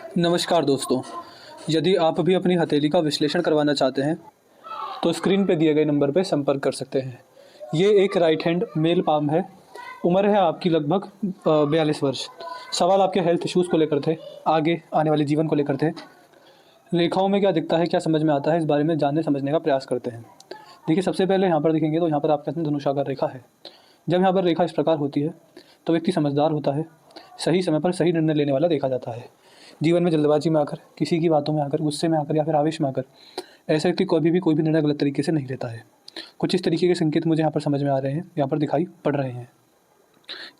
नमस्कार दोस्तों, यदि आप भी अपनी हथेली का विश्लेषण करवाना चाहते हैं, तो स्क्रीन पे दिए गए नंबर पे संपर्क कर सकते हैं। ये एक राइट हैंड मेल पाम है। उम्र है आपकी लगभग 42 वर्ष। सवाल आपके हेल्थ इश्यूज़ को लेकर थे, आगे आने वाले जीवन को लेकर थे। रेखाओं में क्या दिखता है, क्या समझ में आता है, इस बारे में जानने समझने का प्रयास करते हैं। देखिए, सबसे पहले यहाँ पर देखेंगे तो यहाँ पर आपके हाथ में धनुषाकार रेखा है। जब यहाँ पर रेखा इस प्रकार होती है, तो व्यक्ति समझदार होता है, सही समय पर सही निर्णय लेने वाला देखा जाता है। जीवन में जल्दबाजी में आकर, किसी की बातों में आकर, गुस्से में आकर या फिर आवेश में आकर ऐसा व्यक्ति कभी भी कोई भी निर्णय गलत तरीके से नहीं लेता है। कुछ इस तरीके के संकेत मुझे यहाँ पर समझ में आ रहे हैं, यहाँ पर दिखाई पड़ रहे हैं।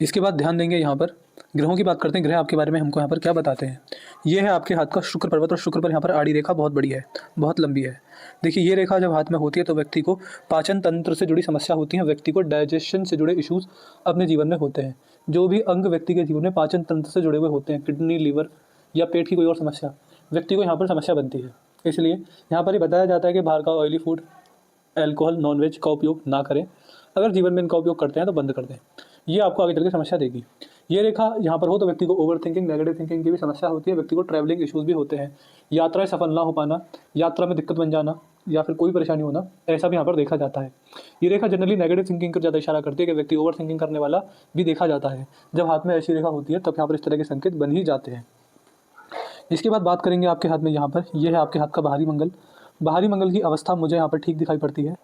इसके बाद ध्यान देंगे यहाँ पर ग्रहों की बात करते हैं। ग्रह आपके बारे में हमको यहाँ पर क्या बताते हैं। ये है आपके हाथ का शुक्र पर्वत, और शुक्र पर यहाँ पर आड़ी रेखा बहुत बड़ी है, बहुत लंबी है। देखिए, ये रेखा जब हाथ में होती है तो व्यक्ति को पाचन तंत्र से जुड़ी समस्या होती है, व्यक्ति को डाइजेशन से जुड़े इश्यूज अपने जीवन में होते हैं। जो भी अंग व्यक्ति के जीवन में पाचन तंत्र से जुड़े हुए होते हैं, किडनी, लीवर या पेट की कोई और समस्या, व्यक्ति को यहाँ पर समस्या बनती है। इसलिए यहाँ पर ये बताया जाता है कि बाहर का ऑयली फूड, अल्कोहल, नॉनवेज का उपयोग ना करें। अगर जीवन में इनका उपयोग करते हैं तो बंद कर दें। ये आपको आगे चल के समस्या देगी। ये रेखा यहाँ पर हो तो व्यक्ति को ओवर थिंकिंग, नेगेटिव थिंकिंग की भी समस्या होती है। व्यक्ति को ट्रैवलिंग इश्यूज भी होते हैं, यात्राएं सफल ना हो पाना, यात्रा में दिक्कत बन जाना या फिर कोई परेशानी होना, ऐसा भी यहाँ पर देखा जाता है। ये रेखा जनरली नेगेटिव थिंकिंग को ज़्यादा इशारा करती है कि व्यक्ति ओवर थिंकिंग करने वाला भी देखा जाता है। जब हाथ में ऐसी रेखा होती है तब यहाँ पर इस तरह के संकेत बन ही जाते हैं। इसके बाद बात करेंगे आपके हाथ में, यहाँ पर ये है आपके हाथ का बाहरी मंगल। बाहरी मंगल की अवस्था मुझे यहाँ पर ठीक दिखाई पड़ती है।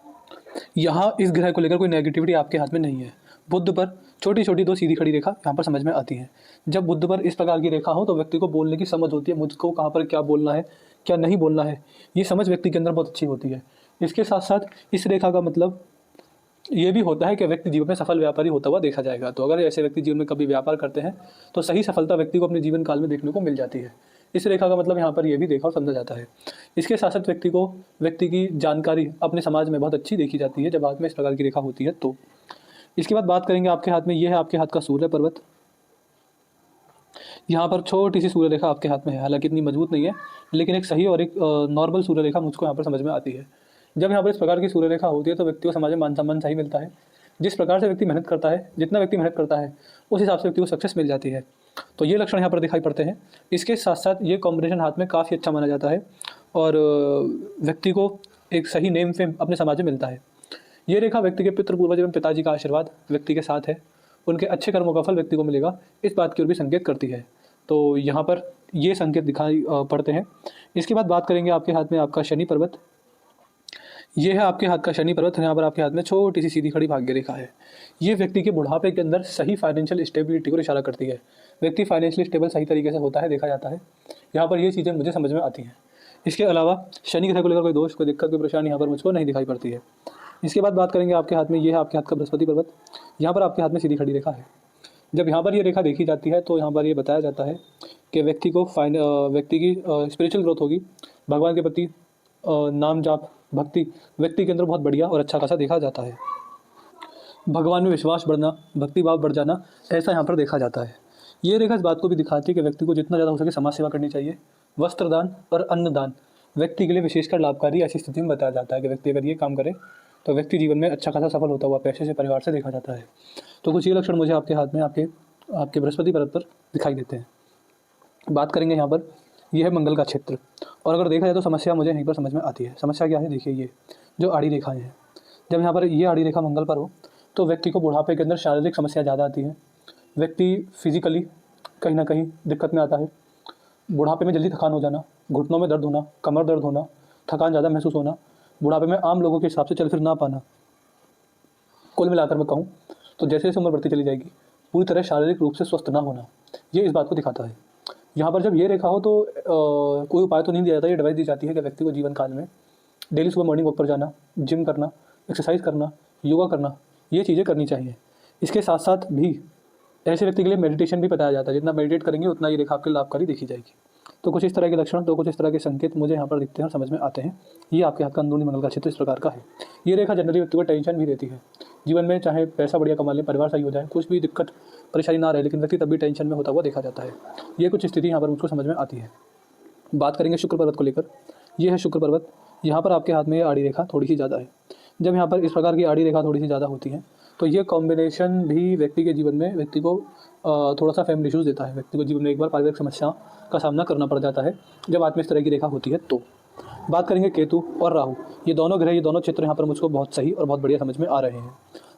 यहाँ इस ग्रह को लेकर कोई नेगेटिविटी आपके हाथ में नहीं है। बुध पर छोटी छोटी दो सीधी खड़ी रेखा यहाँ पर समझ में आती है। जब बुध पर इस प्रकार की रेखा हो तो व्यक्ति को बोलने की समझ होती है, मुझको कहाँ पर क्या बोलना है, क्या नहीं बोलना है, ये समझ व्यक्ति के अंदर बहुत अच्छी होती है। इसके साथ साथ इस रेखा का मतलब ये भी होता है कि व्यक्ति जीवन में सफल व्यापारी होता हुआ देखा जाएगा। तो अगर ऐसे व्यक्ति जीवन में कभी व्यापार करते हैं तो सही सफलता व्यक्ति को अपने जीवन काल में देखने को मिल जाती है। इस रेखा का मतलब यहाँ पर यह भी देखा और समझा जाता है। इसके साथ साथ व्यक्ति की जानकारी अपने समाज में बहुत अच्छी देखी जाती है जब हाथ में इस प्रकार की रेखा होती है। तो इसके बाद बात करेंगे आपके हाथ में, यह है आपके हाथ का सूर्य पर्वत। यहाँ पर छोटी सी सूर्य रेखा आपके हाथ में है, हालांकि इतनी मजबूत नहीं है, लेकिन एक सही और एक नॉर्मल सूर्य रेखा मुझको यहाँ पर समझ में आती है। जब यहाँ पर इस प्रकार की सूर्य रेखा होती है तो व्यक्ति को समाज में मान सम्मान सही मिलता है। जिस प्रकार से व्यक्ति मेहनत करता है, जितना व्यक्ति मेहनत करता है उस हिसाब से व्यक्ति को सक्सेस मिल जाती है। तो ये लक्षण यहाँ पर दिखाई पड़ते हैं। इसके साथ साथ ये कॉम्बिनेशन हाथ में काफ़ी अच्छा माना जाता है और व्यक्ति को एक सही नेम फेम अपने समाज में मिलता है। ये रेखा व्यक्ति के पितृ पूर्वज एवं पिताजी का आशीर्वाद व्यक्ति के साथ है, उनके अच्छे कर्मों का फल व्यक्ति को मिलेगा, इस बात की ओर भी संकेत करती है। तो यहाँ पर ये संकेत दिखाई पड़ते हैं। इसके बाद बात करेंगे आपके हाथ में आपका शनि पर्वत। ये है आपके हाथ का शनि पर्वत। यहाँ पर आपके हाथ में छोटी सी सीधी खड़ी भाग्य रेखा है। ये व्यक्ति के बुढ़ापे के अंदर सही फाइनेंशियल स्टेबिलिटी को इशारा करती है। व्यक्ति फाइनेंशियली स्टेबल सही तरीके से होता है, देखा जाता है। यहाँ पर ये चीज़ें मुझे समझ में आती हैं। इसके अलावा शनि ग्रह को लेकर कोई दोष, कोई दिक्कत, कोई परेशानी यहाँ पर मुझको नहीं दिखाई पड़ती है। इसके बाद बात करेंगे आपके हाथ में, ये है आपके हाथ का बृहस्पति पर्वत। यहाँ पर आपके हाथ में सीधी खड़ी रेखा है। जब यहाँ पर ये रेखा देखी जाती है तो यहाँ पर ये बताया जाता है कि व्यक्ति की स्पिरिचुअल ग्रोथ होगी, भगवान के प्रति नाम जाप भक्ति व्यक्ति के अंदर बहुत बढ़िया और अच्छा खासा देखा जाता है। भगवान में विश्वास बढ़ना, भक्ति भाव बढ़ जाना, ऐसा यहाँ पर देखा जाता है। ये रेखा इस बात को भी दिखाती है कि व्यक्ति को जितना ज़्यादा हो सके समाज सेवा करनी चाहिए। वस्त्र दान और अन्न दान व्यक्ति के लिए विशेषकर लाभकारी ऐसी स्थिति में बताया जाता है कि व्यक्ति अगर ये काम करे तो व्यक्ति जीवन में अच्छा खासा सफल होता हुआ पैसे से, परिवार से देखा जाता है। तो कुछ ये लक्षण मुझे आपके हाथ में आपके बृहस्पति पर्वत पर दिखाई देते हैं। बात करेंगे यहाँ पर, यह है मंगल का क्षेत्र। और अगर देखा जाए तो समस्या मुझे यहीं पर समझ में आती है। समस्या क्या है, देखिए, ये जो आड़ी रेखाएं हैं, जब यहाँ पर ये आड़ी रेखा मंगल पर हो तो व्यक्ति को बुढ़ापे के अंदर शारीरिक समस्या ज़्यादा आती है। व्यक्ति फिजिकली कहीं ना कहीं दिक्कत में आता है। बुढ़ापे में जल्दी थकान हो जाना, घुटनों में दर्द होना, कमर दर्द होना, थकान ज़्यादा महसूस होना, बुढ़ापे में आम लोगों के हिसाब से चल फिर ना पाना। कुल मिलाकर मैं कहूँ तो जैसे जैसे उम्र बढ़ती चली जाएगी, पूरी तरह शारीरिक रूप से स्वस्थ ना होना, ये इस बात को दिखाता है। यहाँ पर जब ये रेखा हो तो कोई उपाय तो नहीं दिया जाता, ये एडवाइस दी जाती है कि व्यक्ति को जीवन काल में डेली सुबह मॉर्निंग वॉक पर जाना, जिम करना, एक्सरसाइज करना, योगा करना, ये चीज़ें करनी चाहिए। इसके साथ साथ भी ऐसे व्यक्ति के लिए मेडिटेशन भी बताया जाता है। जितना मेडिटेट करेंगे उतना ये रेखा आपके लाभकारी देखी जाएगी। तो कुछ इस तरह के लक्षण, तो कुछ इस तरह के संकेत मुझे यहाँ पर दिखते हैं और समझ में आते हैं। ये आपके हाथ का अंदरूनी मंगल का क्षेत्र इस प्रकार का है। ये रेखा जनरली व्यक्ति को टेंशन भी देती है। जीवन में चाहे पैसा बढ़िया कमा ले, परिवार सही हो जाए, कुछ भी दिक्कत परेशानी ना रहे, लेकिन व्यक्ति तब भी टेंशन में होता हुआ देखा जाता है। ये कुछ स्थिति यहाँ पर मुझको समझ में आती है। बात करेंगे शुक्र पर्वत को लेकर। ये है शुक्र पर्वत। यहाँ पर आपके हाथ में ये आड़ी रेखा थोड़ी सी ज़्यादा है। जब यहाँ पर इस प्रकार की आड़ी रेखा थोड़ी सी ज़्यादा होती है तो ये कॉम्बिनेशन भी व्यक्ति के जीवन में व्यक्ति को थोड़ा सा फैमिली इश्यूज़ देता है। व्यक्ति को जीवन में एक बार पारिवारिक समस्या का सामना करना पड़ जाता है जब हाथ में इस तरह की रेखा होती है। तो बात करेंगे केतु और राहु, ये दोनों ग्रह, ये दोनों चित्र यहाँ पर मुझको बहुत सही और बहुत बढ़िया समझ में आ रहे हैं।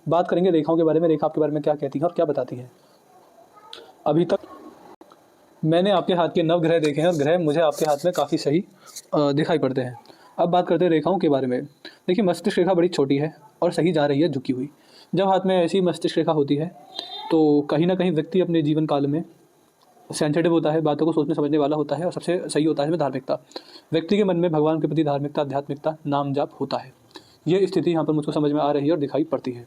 बात करेंगे रेखाओं के बारे में, रेखा आपके बारे में क्या कहती है और क्या बताती है। अभी तक मैंने आपके हाथ के 9 ग्रह देखे हैं और ग्रह मुझे आपके हाथ में काफ़ी सही दिखाई पड़ते हैं। अब बात करते हैं रेखाओं के बारे में। देखिए, मस्तिष्क रेखा बड़ी छोटी है और सही जा रही है, झुकी हुई। जब हाथ में ऐसी मस्तिष्क रेखा होती है तो कहीं ना कहीं व्यक्ति अपने जीवन काल में सेंसिटिव होता है, बातों को सोचने समझने वाला होता है और सबसे सही होता है इसमें धार्मिकता। व्यक्ति के मन में भगवान के प्रति धार्मिकता, आध्यात्मिकता, नाम जाप होता है। ये स्थिति यहाँ पर मुझको समझ में आ रही है और दिखाई पड़ती है।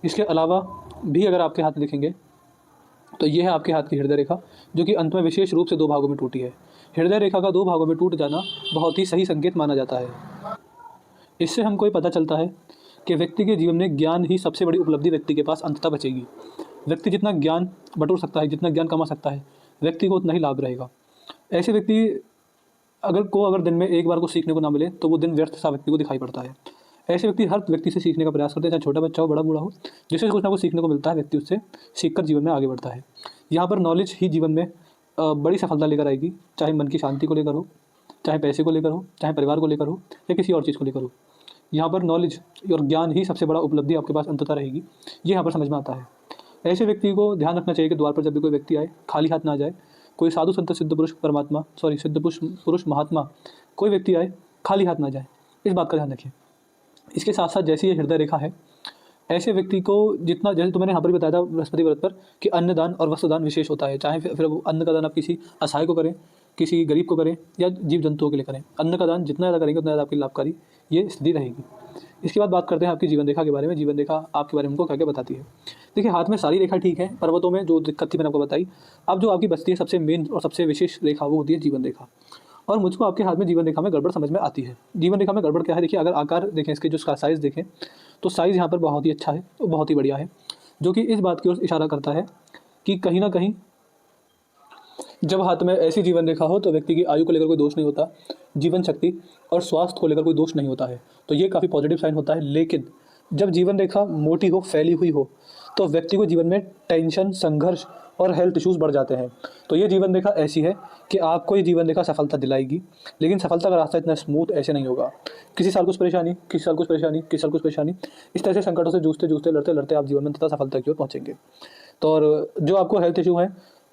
इसके अलावा भी अगर आपके हाथ में देखेंगे तो ये है आपके हाथ की हृदय रेखा, जो कि अंत में विशेष रूप से 2 भागों में टूटी है। हृदय रेखा का 2 भागों में टूट जाना बहुत ही सही संकेत माना जाता है। इससे हमको ये पता चलता है कि व्यक्ति के जीवन में ज्ञान ही सबसे बड़ी उपलब्धि व्यक्ति के पास अंततः बचेगी। व्यक्ति जितना ज्ञान बटोर सकता है, जितना ज्ञान कमा सकता है, व्यक्ति को उतना ही लाभ रहेगा। ऐसे व्यक्ति अगर दिन में एक बार को सीखने को ना मिले तो वो दिन व्यर्थ सा व्यक्ति को दिखाई पड़ता है। ऐसे व्यक्ति हर व्यक्ति से सीखने का प्रयास करते हैं, चाहे छोटा बच्चा हो, बड़ा बूढ़ा हो, जिससे कुछ ना कुछ सीखने को मिलता है, व्यक्ति उससे सीखकर जीवन में आगे बढ़ता है। यहाँ पर नॉलेज ही जीवन में बड़ी सफलता लेकर आएगी, चाहे मन की शांति को लेकर हो, चाहे पैसे को लेकर हो, चाहे परिवार को लेकर हो या किसी और चीज़ को लेकर हो। यहाँ पर नॉलेज और ज्ञान ही सबसे बड़ा उपलब्धि आपके पास अंततः रहेगी, ये यहाँ पर समझ में आता है। ऐसे व्यक्ति को ध्यान रखना चाहिए कि द्वार पर जब भी कोई व्यक्ति आए खाली हाथ ना जाए। कोई साधु संत सिद्ध पुरुष महात्मा कोई व्यक्ति आए खाली हाथ ना जाए, इस बात का ध्यान रखिए। इसके साथ साथ जैसी ये हृदय रेखा है, ऐसे व्यक्ति को जितना, जैसे तो मैंने यहाँ पर बताया था बृहस्पति व्रत पर कि अन्नदान और वस्त्रदान विशेष होता है। चाहे फिर वो अन्न का दान आप किसी असहाय को करें, किसी गरीब को करें या जीव जंतुओं के लिए करें, अन्न का दान जितना ज़्यादा करेंगे उतना ज़्यादा आपके लाभकारी ये स्थिति रहेगी। इसके बाद बात करते हैं आपकी जीवन रेखा के बारे में। जीवन रेखा आपके बारे में हमको क्या क्या बताती है। देखिए, हाथ में सारी रेखा ठीक है, पर्वतों में जो दिक्कत थी मैंने आपको बताई। अब जो आपकी बचती है सबसे मेन और सबसे विशेष रेखा वो होती है जीवन रेखा। और मुझको आपके हाथ में जीवन रेखा में गड़बड़ समझ में आती है। जीवन रेखा में गड़बड़ क्या है, देखिए, अगर आकार देखें, इसके जो साइज़ देखें तो साइज़ यहाँ पर बहुत ही अच्छा है, बहुत ही बढ़िया है, जो कि इस बात की ओर इशारा करता है कि कहीं ना कहीं जब हाथ में ऐसी जीवन रेखा हो तो व्यक्ति की आयु को लेकर कोई दोष नहीं होता, जीवन शक्ति और स्वास्थ्य को लेकर कोई दोष नहीं होता है। तो ये काफ़ी पॉजिटिव साइन होता है। लेकिन जब जीवन रेखा मोटी हो, फैली हुई हो, तो व्यक्ति को जीवन में टेंशन, संघर्ष और हेल्थ इश्यूज़ बढ़ जाते हैं। तो ये जीवन रेखा ऐसी है कि आपको ये जीवन रेखा सफलता दिलाएगी, लेकिन सफलता का रास्ता इतना स्मूथ ऐसे नहीं होगा। किसी साल कुछ परेशानी, किसी साल कुछ परेशानी, किसी साल कुछ परेशानी, इस तरह से संकटों से जूझते जूझते, लड़ते लड़ते आप जीवन में तथा सफलता की ओर पहुँचेंगे। तो और जो आपको हेल्थ इशू है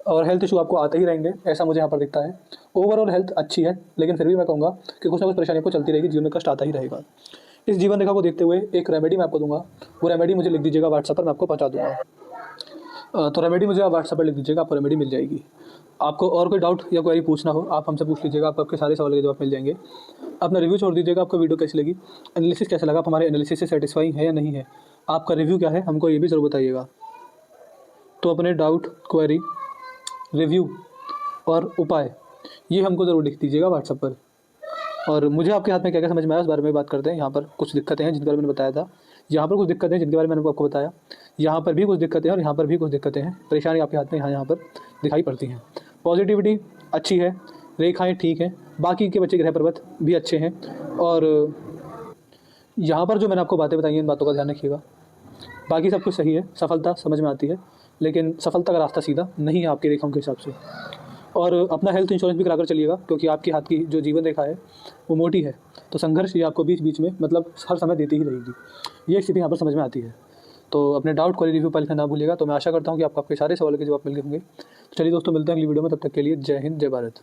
और हेल्थ इशू आपको आते ही रहेंगे, ऐसा मुझे यहाँ पर दिखता है। ओवरऑल हेल्थ अच्छी है, लेकिन फिर भी मैं कहूँगा कि कुछ ना कुछ परेशानी आपको चलती रहेगी, जीवन में कष्ट आता ही रहेगा। इस जीवन रेखा को देखते हुए एक रेमेडी मैं आपको दूंगा, वो रेमेडी मुझे लिख दीजिएगा व्हाट्सएप पर, मैं आपको पहुँचा दूँगा। तो रेमेडी मुझे आप व्हाट्सएप पर लिख दीजिएगा, आपको रेमेडी मिल जाएगी। आपको और कोई डाउट या क्वेरी पूछना हो आप हमसे पूछ लीजिएगा, आपके सारे सवालों के जवाब मिल जाएंगे। अपना रिव्यू छोड़ दीजिएगा, आपको वीडियो कैसी लगी, एनालिसिस कैसा लगा, आप हमारे एनालिसिस से सेटिस्फाई है या नहीं है, आपका रिव्यू क्या है, हमको ये भी ज़रूर बताइएगा। तो अपने डाउट, क्वेरी, रिव्यू और उपाय ये हमको ज़रूर लिख दीजिएगा व्हाट्सएप पर। और मुझे आपके हाथ में क्या क्या समझ में आया उस बारे में बात करते हैं। यहाँ पर कुछ दिक्कतें हैं जिनके बारे में मैंने बताया था, यहाँ पर कुछ दिक्कतें हैं जिनके बारे में मैंने आपको बताया, यहाँ पर भी कुछ दिक्कतें हैं और यहाँ पर भी कुछ दिक्कतें हैं। परेशानी आपके हाथ में यहाँ पर दिखाई पड़ती हैं। पॉजिटिविटी अच्छी है, रेखाएँ ठीक हैं, बाकी के बच्चे ग्रह पर्वत भी अच्छे हैं। और यहाँ पर जो मैंने आपको बातें बताई हैं इन बातों का ध्यान रखिएगा। बाकी सब कुछ सही है, सफलता समझ में आती है, लेकिन सफलता का रास्ता सीधा नहीं है आपकी रेखाओं के हिसाब से। और अपना हेल्थ इंश्योरेंस भी कराकर चलिएगा, क्योंकि आपके हाथ की जो जीवन रेखा है वो मोटी है, तो संघर्ष ये आपको बीच बीच में मतलब हर समय देती ही रहेगी। ये स्थिति यहाँ पर समझ में आती है। तो अपने डाउट क्वेरी रिव्यू पर लिखना ना भूलिएगा। तो मैं आशा करता हूँ कि आपको आपके सारे सवालों के जवाब मिल गए होंगे। तो चलिए दोस्तों, मिलते हैं अगली वीडियो में, तब तक के लिए जय हिंद, जय भारत।